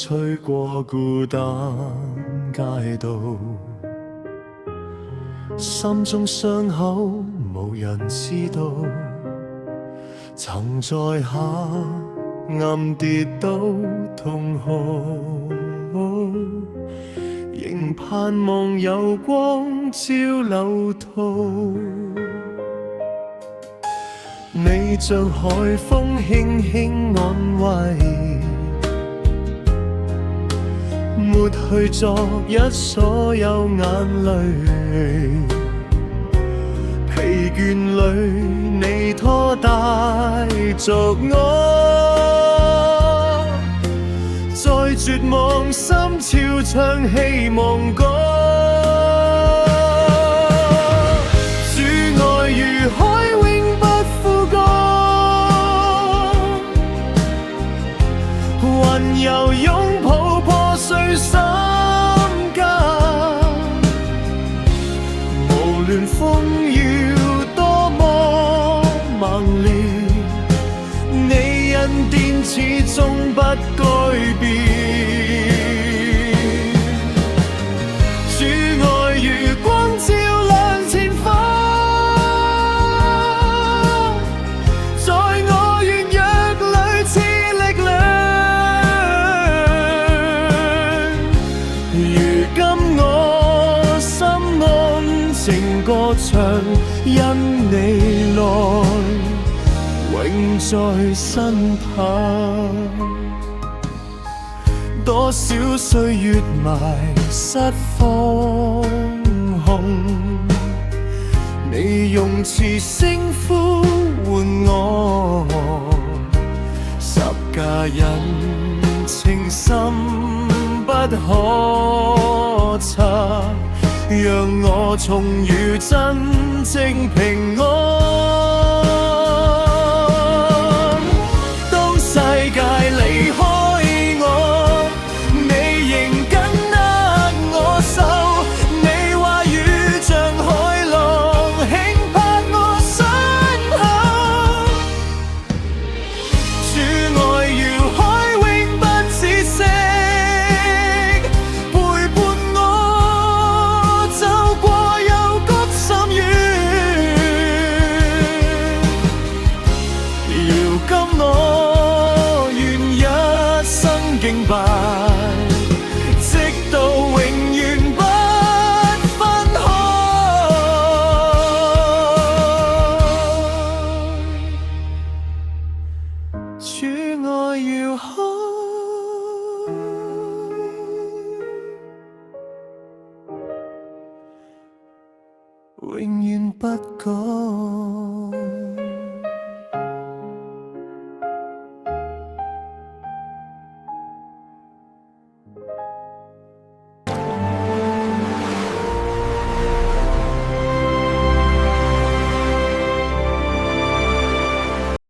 吹過孤單街道，心中傷口無人知道，曾在黑暗跌倒痛哭，仍盼望有光照流途。你像海風輕輕安慰，抹去昨日所有眼淚。疲倦裏你拖帶着我，在絕望心潮唱希望歌。主愛如海永不枯乾，雲遊擁抱破碎心間，無論風雨多麼猛烈，你恩典始終不改變。主愛如光照亮前方，在我軟弱裏賜力量。如今我心安靜歌唱，因你來永在身旁。多少歲月埋失放空，你用慈聲呼喚我，十架人情深不可測，讓我重遇真正平安。當世界離開我，你仍緊握我手，你話語像海浪輕拍我身後。主愛如海永不止息，陪伴我走過幽谷深淵。如今我願一生敬拜，直到永遠不分開。主愛如海，永遠不改。